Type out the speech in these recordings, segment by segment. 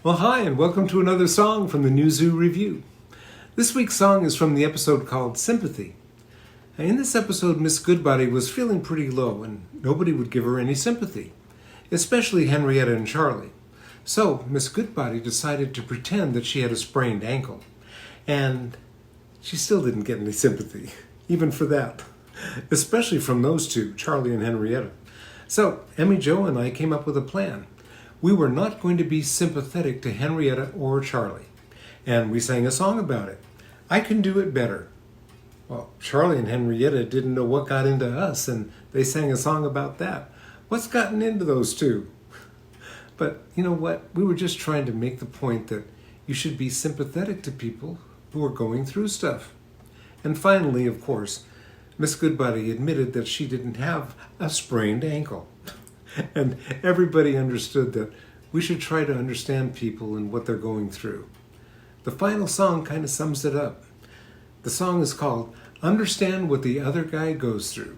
Well, hi, and welcome to another song from the new Zoo Revue. This week's song is from the episode called Sympathy. In this episode, Miss Goodbody was feeling pretty low, and nobody would give her any sympathy, especially Henrietta and Charlie. So, Miss Goodbody decided to pretend that she had a sprained ankle, and she still didn't get any sympathy, even for that, especially from those two, Charlie and Henrietta. So, Emmy Jo and I came up with a plan. We were not going to be sympathetic to Henrietta or Charlie, and we sang a song about it. I can do it better. Well, Charlie and Henrietta didn't know what got into us, and they sang a song about that. What's gotten into those two? But you know what? We were just trying to make the point that you should be sympathetic to people who are going through stuff. And finally, of course, Miss Goodbody admitted that she didn't have a sprained ankle. And everybody understood that we should try to understand people and what they're going through. The final song kind of sums it up. The song is called Understand What the Other Guy Goes Through.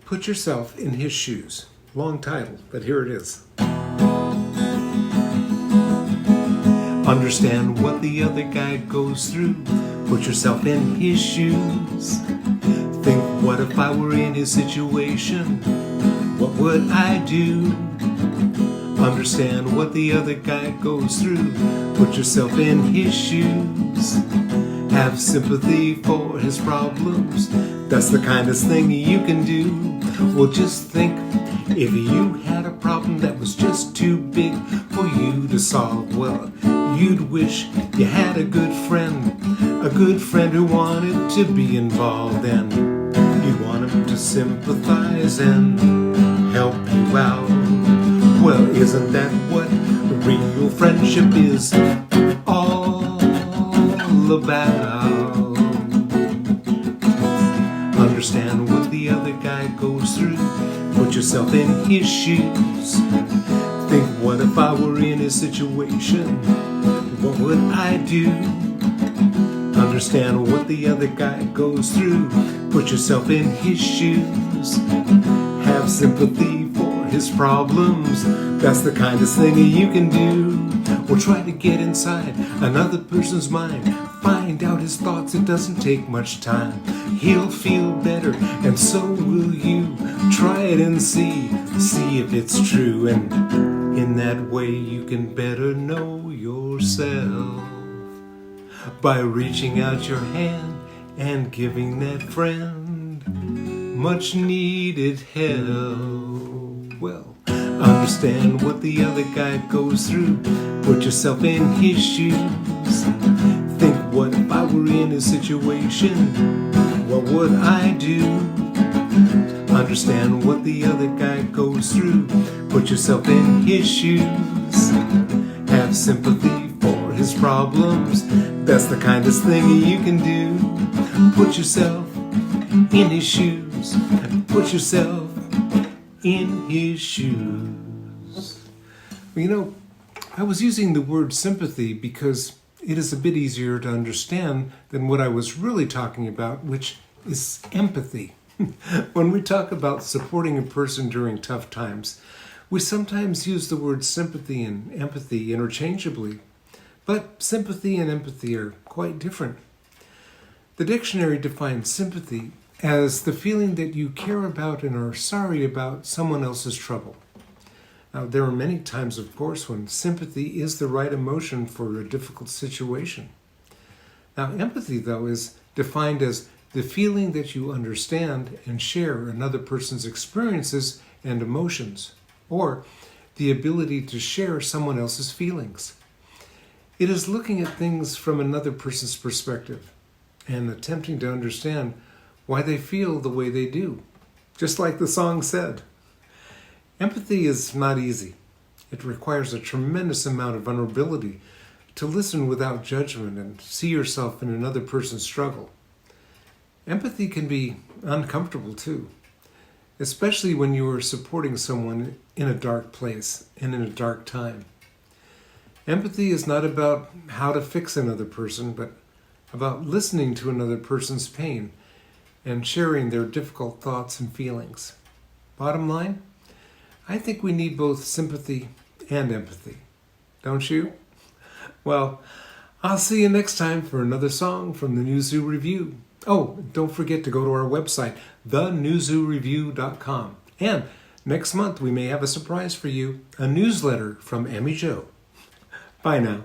Put yourself in his shoes. Long title, but here it is. Understand what the other guy goes through. Put yourself in his shoes. Think, what if I were in his situation? What would I do? Understand what the other guy goes through. Put yourself in his shoes. Have sympathy for his problems. That's the kindest thing you can do. Well, just think, if you had a problem that was just too big for you to solve, well, you'd wish you had a good friend who wanted to be involved, and you'd want him to sympathize and help you out. Well, isn't that what real friendship is all about? Understand what the other guy goes through. Put yourself in his shoes. Think, what if I were in his situation? What would I do? Understand what the other guy goes through. Put yourself in his shoes. Have sympathy for his problems. That's the kindest thing you can do. We'll try to get inside another person's mind. Find out his thoughts, it doesn't take much time. He'll feel better, and so will you. Try it and see if it's true. And in that way you can better know yourself by reaching out your hand and giving that friend much needed help. Well, understand what the other guy goes through. Put yourself in his shoes. Think, what if I were in his situation? What would I do? Understand what the other guy goes through. Put yourself in his shoes. Have sympathy for his problems. That's the kindest thing you can do. Put yourself in his shoes. Put yourself in his shoes. Well, you know, I was using the word sympathy because it is a bit easier to understand than what I was really talking about, which is empathy. When we talk about supporting a person during tough times, we sometimes use the words sympathy and empathy interchangeably, but sympathy and empathy are quite different. The dictionary defines sympathy as the feeling that you care about and are sorry about someone else's trouble. Now, there are many times, of course, when sympathy is the right emotion for a difficult situation. Now, empathy, though, is defined as the feeling that you understand and share another person's experiences and emotions, or the ability to share someone else's feelings. It is looking at things from another person's perspective and attempting to understand why they feel the way they do, just like the song said. Empathy is not easy. It requires a tremendous amount of vulnerability to listen without judgment and see yourself in another person's struggle. Empathy can be uncomfortable too, especially when you are supporting someone in a dark place and in a dark time. Empathy is not about how to fix another person, but about listening to another person's pain and sharing their difficult thoughts and feelings. Bottom line, I think we need both sympathy and empathy. Don't you? Well, I'll see you next time for another song from the New Zoo Revue. Oh, don't forget to go to our website, thenewzooreview.com. And next month we may have a surprise for you, a newsletter from Amy Jo. Bye now.